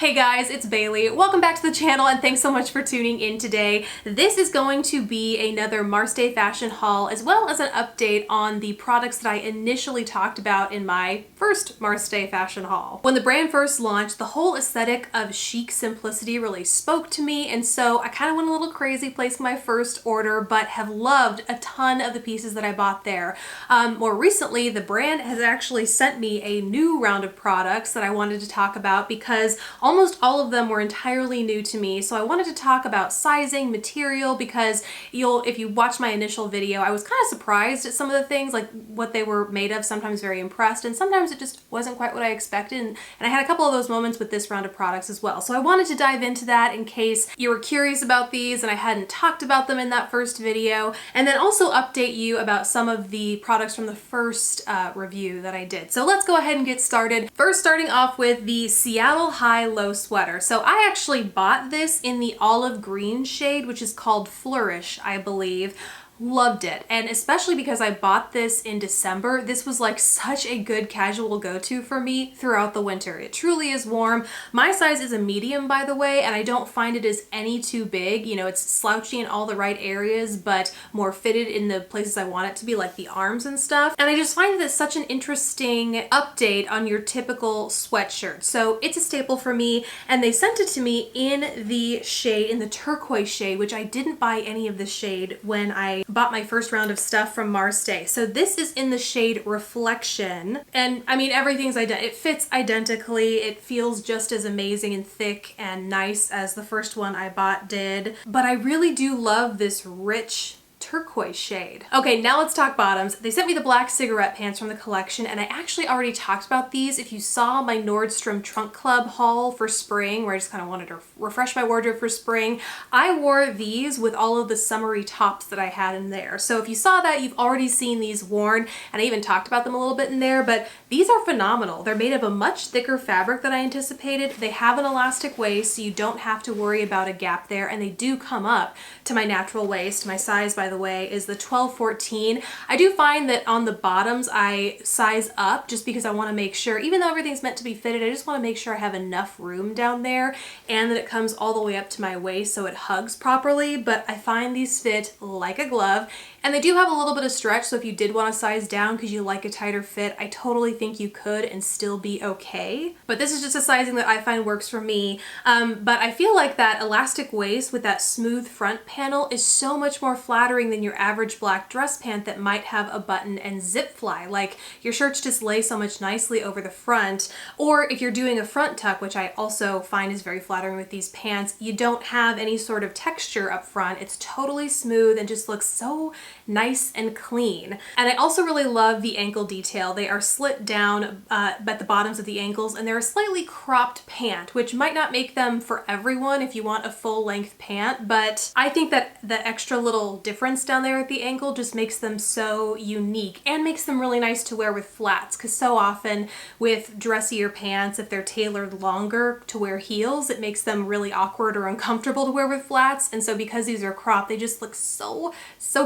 Hey guys, it's Bailey. Welcome back to the channel and thanks so much for tuning in today. This is going to be another Marsté fashion haul as well as an update on the products that I initially talked about in my first Marsté fashion haul. When the brand first launched, the whole aesthetic of chic simplicity really spoke to me, and so I kind of went a little crazy placing my first order, but have loved a ton of the pieces that I bought there. More recently, the brand has actually sent me a new round of products that I wanted to talk about because almost all of them were entirely new to me. So I wanted to talk about sizing, material, because if you watch my initial video, I was kind of surprised at some of the things, like what they were made of, sometimes very impressed, and sometimes it just wasn't quite what I expected. And I had a couple of those moments with this round of products as well. So I wanted to dive into that in case you were curious about these and I hadn't talked about them in that first video, and then also update you about some of the products from the first review that I did. So let's go ahead and get started. First, starting off with the Seattle High-Low sweater. So I actually bought this in the olive green shade, which is called Flourish, I believe. Loved it, and especially because I bought this in December. This was like such a good casual go-to for me throughout the winter. It truly is warm. My size is a medium, by the way, and I don't find it is any too big. You know, it's slouchy in all the right areas, but more fitted in the places I want it to be, like the arms and stuff. And I just find this such an interesting update on your typical sweatshirt. So it's a staple for me, and they sent it to me in the shade, in the turquoise shade, which I didn't buy any of the shade when I bought my first round of stuff from Marsté. So this is in the shade Reflection, and I mean, everything's it fits identically. It feels just as amazing and thick and nice as the first one I bought did, but I really do love this rich turquoise shade. Okay, now let's talk bottoms. They sent me the black cigarette pants from the collection, and I actually already talked about these. If you saw my Nordstrom Trunk Club haul for spring, where I just kind of wanted to refresh my wardrobe for spring, I wore these with all of the summery tops that I had in there. So if you saw that, you've already seen these worn, and I even talked about them a little bit in there, but these are phenomenal. They're made of a much thicker fabric than I anticipated. They have an elastic waist, so you don't have to worry about a gap there, and they do come up to my natural waist. My size, by the way, is the 12-14. I do find that on the bottoms I size up just because I want to make sure, even though everything's meant to be fitted, I just want to make sure I have enough room down there and that it comes all the way up to my waist so it hugs properly. But I find these fit like a glove, and they do have a little bit of stretch, so if you did want to size down because you like a tighter fit, I totally think you could and still be okay. But this is just a sizing that I find works for me. But I feel like that elastic waist with that smooth front panel is so much more flattering than your average black dress pant that might have a button and zip fly. Like, your shirts just lay so much nicely over the front. Or if you're doing a front tuck, which I also find is very flattering with these pants, you don't have any sort of texture up front. It's totally smooth and just looks so nice and clean. And I also really love the ankle detail. They are slit down at the bottoms of the ankles, and they're a slightly cropped pant, which might not make them for everyone if you want a full length pant, but I think that the extra little difference down there at the ankle just makes them so unique and makes them really nice to wear with flats, because so often with dressier pants, if they're tailored longer to wear heels, it makes them really awkward or uncomfortable to wear with flats. And so because these are cropped, they just look so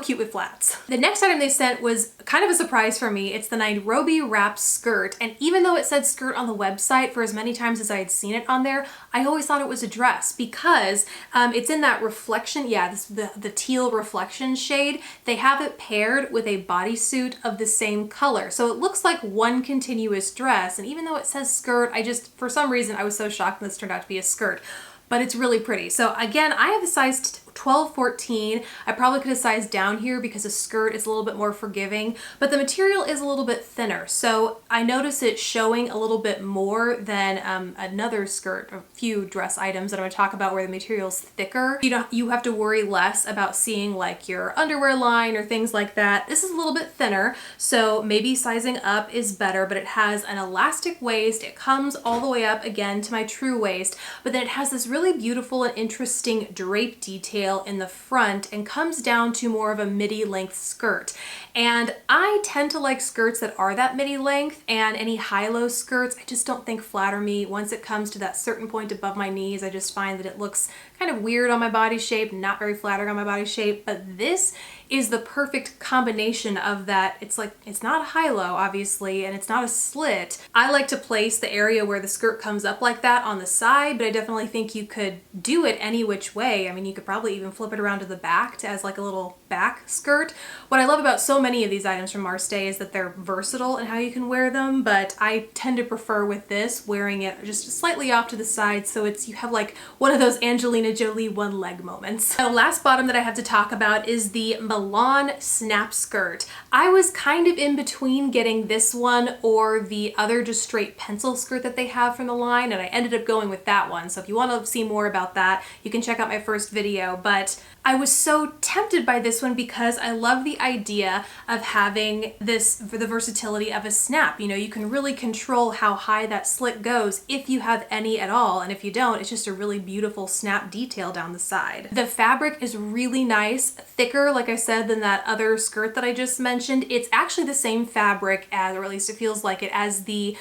cute with flats. The next item they sent was kind of a surprise for me. It's the Nairobi wrap skirt, and even though it said skirt on the website, for as many times as I had seen it on there, I always thought it was a dress because it's in that reflection, the teal reflection shade. They have it paired with a bodysuit of the same color, so it looks like one continuous dress. And even though it says skirt, for some reason I was so shocked this turned out to be a skirt, but it's really pretty. So again, I have a size 12-14. I probably could have sized down here because a skirt is a little bit more forgiving, but the material is a little bit thinner. So I notice it showing a little bit more than another skirt, a few dress items that I'm gonna talk about where the material's thicker. You have to worry less about seeing like your underwear line or things like that. This is a little bit thinner, so maybe sizing up is better, but it has an elastic waist. It comes all the way up again to my true waist, but then it has this really beautiful and interesting drape detail in the front and comes down to more of a midi length skirt. And I tend to like skirts that are that midi length, and any high-low skirts I just don't think flatter me. Once it comes to that certain point above my knees, I just find that it looks kind of weird on my body shape, not very flattering on my body shape. But this is the perfect combination of that. It's like, it's not a high-low, obviously, and it's not a slit. I like to place the area where the skirt comes up like that on the side, but I definitely think you could do it any which way. I mean, you could probably even flip it around to the back as like a little back skirt. What I love about so many of these items from Marsté is that they're versatile in how you can wear them, but I tend to prefer with this wearing it just slightly off to the side, so you have like one of those Angelina Jolie one leg moments. Now, the last bottom that I have to talk about is the Milan snap skirt. I was kind of in between getting this one or the other just straight pencil skirt that they have from the line, and I ended up going with that one. So if you want to see more about that, you can check out my first video. But I was so tempted by this one because I love the idea of having this for the versatility of a snap. You know, you can really control how high that slit goes if you have any at all, and if you don't, it's just a really beautiful snap detail down the side. The fabric is really nice, thicker, like I said, than that other skirt that I just mentioned. It's actually the same fabric as, or at least it feels like it, as the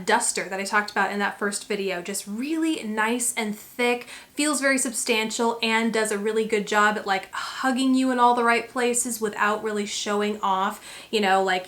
duster that I talked about in that first video. Just really nice and thick, feels very substantial, and does a really good job at like hugging you in all the right places without really showing off, you know, like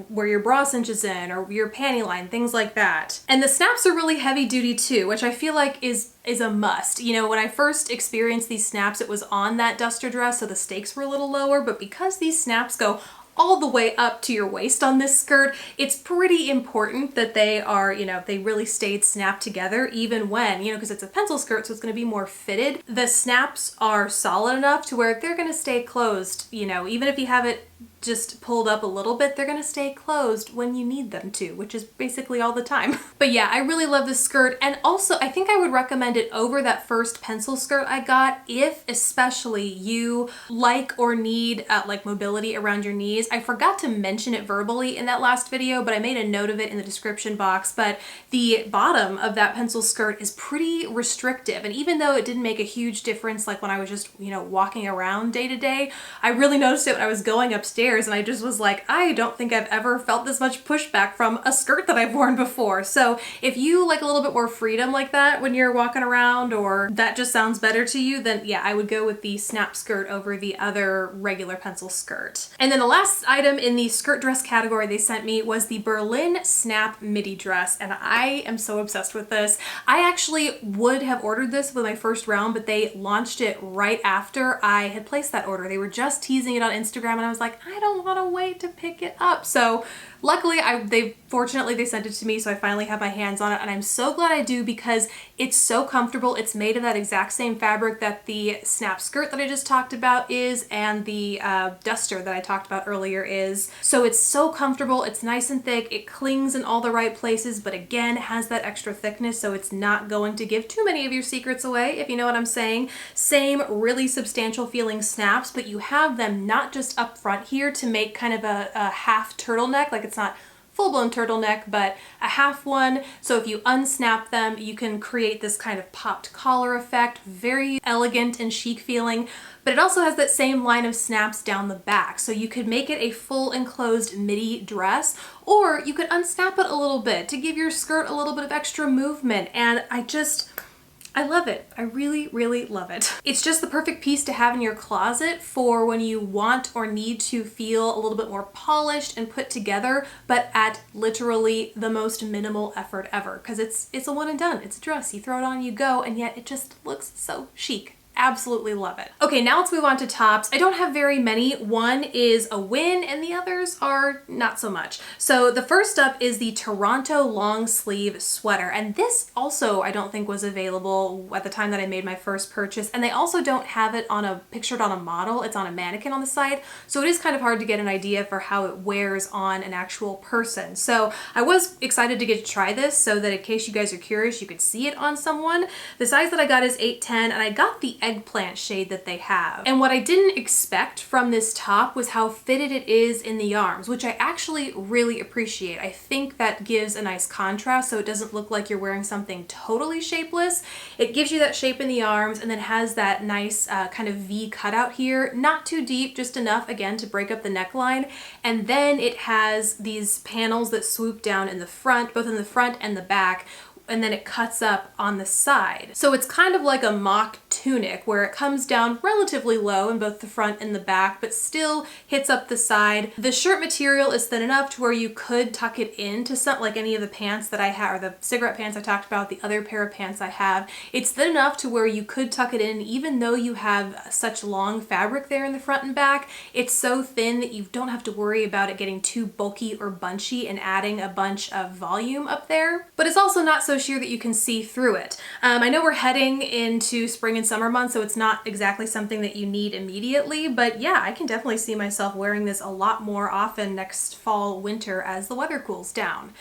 where your bra cinches in or your panty line, things like that. And the snaps are really heavy duty too, which I feel like is a must. You know, when I first experienced these snaps, it was on that duster dress, so the stakes were a little lower, but because these snaps go all the way up to your waist on this skirt, it's pretty important that they are, you know, they really stayed snapped together, even when, you know, because it's a pencil skirt, so it's going to be more fitted. The snaps are solid enough to where they're going to stay closed, you know, even if you have it just pulled up a little bit, they're gonna stay closed when you need them to, which is basically all the time. But yeah, I really love this skirt, and also I think I would recommend it over that first pencil skirt I got if especially you like or need like mobility around your knees. I forgot to mention it verbally in that last video, but I made a note of it in the description box. But the bottom of that pencil skirt is pretty restrictive, and even though it didn't make a huge difference like when I was just, you know, walking around day to day, I really noticed it when I was going upstairs, and I just was like, I don't think I've ever felt this much pushback from a skirt that I've worn before. So if you like a little bit more freedom like that when you're walking around, or that just sounds better to you, then yeah, I would go with the snap skirt over the other regular pencil skirt. And then the last item in the skirt dress category they sent me was the Berlin snap midi dress, and I am so obsessed with this. I actually would have ordered this with my first round, but they launched it right after I had placed that order. They were just teasing it on Instagram, and I was like, I don't want to wait to pick it up. So luckily, fortunately they sent it to me, so I finally have my hands on it, and I'm so glad I do because it's so comfortable. It's made of that exact same fabric that the snap skirt that I just talked about is, and the duster that I talked about earlier is. So it's so comfortable, it's nice and thick, it clings in all the right places, but again, has that extra thickness, so it's not going to give too many of your secrets away, if you know what I'm saying. Same really substantial feeling snaps, but you have them not just up front here to make kind of a half turtleneck, like it's not full-blown turtleneck, but a half one. So if you unsnap them, you can create this kind of popped collar effect, very elegant and chic feeling, but it also has that same line of snaps down the back. So you could make it a full enclosed midi dress, or you could unsnap it a little bit to give your skirt a little bit of extra movement. And I love it. I really, really love it. It's just the perfect piece to have in your closet for when you want or need to feel a little bit more polished and put together, but at literally the most minimal effort ever, because it's a one and done. It's a dress. You throw it on, you go, and yet it just looks so chic. Absolutely love it. Okay, now let's move on to tops. I don't have very many. One is a win and the others are not so much. So the first up is the Toronto long sleeve sweater. And this also I don't think was available at the time that I made my first purchase. And they also don't have it pictured on a model. It's on a mannequin on the side. So it is kind of hard to get an idea for how it wears on an actual person. So I was excited to get to try this so that in case you guys are curious, you could see it on someone. The size that I got is 8'10", and I got the eggplant shade that they have. And what I didn't expect from this top was how fitted it is in the arms, which I actually really appreciate. I think that gives a nice contrast so it doesn't look like you're wearing something totally shapeless. It gives you that shape in the arms and then has that nice kind of V cutout here. Not too deep, just enough, again, to break up the neckline. And then it has these panels that swoop down in the front, both in the front and the back, and then it cuts up on the side. So it's kind of like a mock tunic where it comes down relatively low in both the front and the back, but still hits up the side. The shirt material is thin enough to where you could tuck it into something like any of the pants that I have, or the cigarette pants I talked about, the other pair of pants I have. It's thin enough to where you could tuck it in even though you have such long fabric there in the front and back. It's so thin that you don't have to worry about it getting too bulky or bunchy and adding a bunch of volume up there. But it's also not so sheer that you can see through it. I know we're heading into spring and summer months, so it's not exactly something that you need immediately, but yeah, I can definitely see myself wearing this a lot more often next fall, winter as the weather cools down.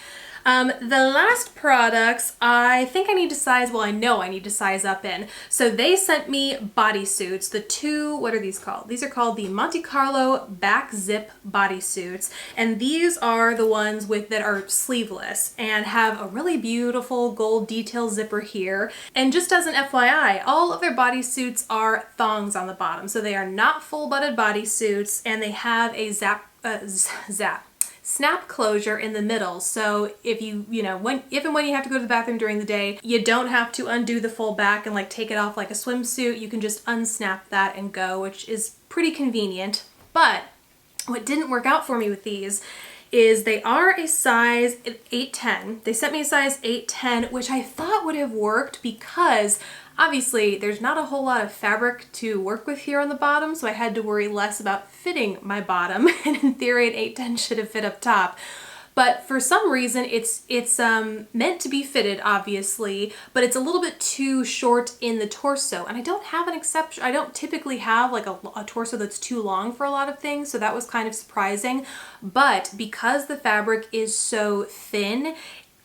The last products I think I need to size, well, I know I need to size up in. So they sent me bodysuits, the two, what are these called? These are called the Monte Carlo back zip bodysuits. And these are the ones that are sleeveless and have a really beautiful gold detail zipper here. And just as an FYI, all of their bodysuits are thongs on the bottom. So they are not full-butted bodysuits, and they have a snap closure in the middle, so if if and when you have to go to the bathroom during the day, you don't have to undo the full back and like take it off like a swimsuit. You can just unsnap that and go, which is pretty convenient. But what didn't work out for me with these is they are a size 8'10". They sent me a size 8'10", which I thought would have worked because obviously there's not a whole lot of fabric to work with here on the bottom, so I had to worry less about fitting my bottom, and in theory an 8'10" should have fit up top. But for some reason it's meant to be fitted, obviously, but it's a little bit too short in the torso, and I don't have an exception. I don't typically have like a torso that's too long for a lot of things, so that was kind of surprising. But because the fabric is so thin,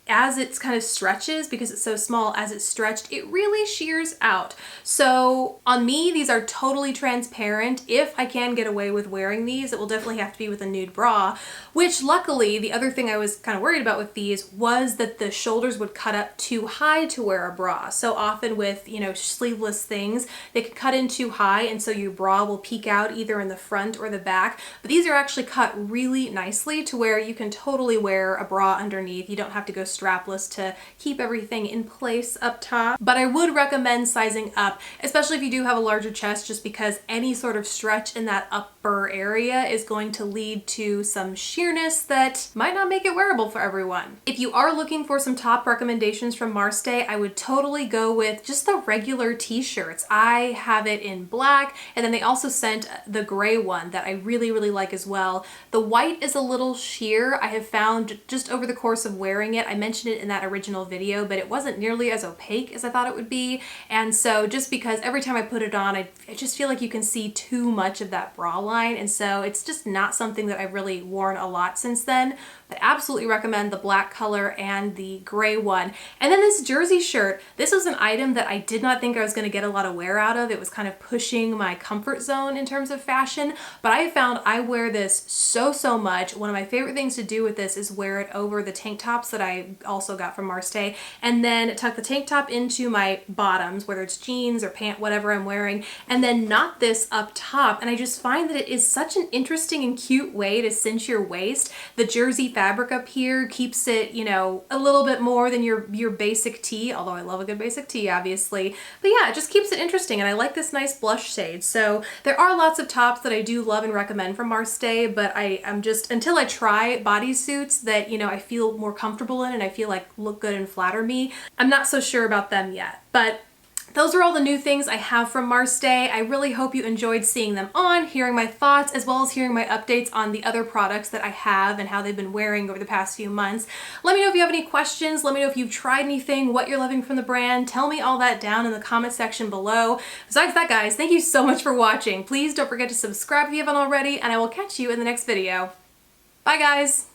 as it kind of stretches, because it's so small, as it's stretched, it really shears out. So on me, these are totally transparent. If I can get away with wearing these, it will definitely have to be with a nude bra, which luckily, the other thing I was kind of worried about with these was that the shoulders would cut up too high to wear a bra. So often with, sleeveless things, they can cut in too high, and so your bra will peek out either in the front or the back. But these are actually cut really nicely to where you can totally wear a bra underneath. You don't have to go strapless to keep everything in place up top. But I would recommend sizing up, especially if you do have a larger chest, just because any sort of stretch in that upper area is going to lead to some sheerness that might not make it wearable for everyone. If you are looking for some top recommendations from Marsté, I would totally go with just the regular t-shirts. I have it in black, and then they also sent the gray one that I really, really like as well. The white is a little sheer. I have found just over the course of wearing it, I mentioned it in that original video, but it wasn't nearly as opaque as I thought it would be. And so just because every time I put it on, I just feel like you can see too much of that bra line. And so it's just not something that I've really worn a lot since then. But absolutely recommend the black color and the gray one. And then this jersey shirt, this was an item that I did not think I was going to get a lot of wear out of. It was kind of pushing my comfort zone in terms of fashion, but I found I wear this so much. One of my favorite things to do with this is wear it over the tank tops that I also got from Marsté, and then tuck the tank top into my bottoms, whether it's jeans or pant, whatever I'm wearing, and then knot this up top. And I just find that it is such an interesting and cute way to cinch your waist. The jersey fabric up here keeps it, a little bit more than your basic tee, although I love a good basic tee, obviously. But yeah, it just keeps it interesting, and I like this nice blush shade. So there are lots of tops that I do love and recommend from Marsté, but I'm just, until I try bodysuits that, I feel more comfortable in and I feel like look good and flatter me, I'm not so sure about them yet. But those are all the new things I have from Marsté. I really hope you enjoyed seeing them on, hearing my thoughts, as well as hearing my updates on the other products that I have and how they've been wearing over the past few months. Let me know if you have any questions. Let me know if you've tried anything, what you're loving from the brand. Tell me all that down in the comment section below. Besides that, guys, thank you so much for watching. Please don't forget to subscribe if you haven't already, and I will catch you in the next video. Bye, guys.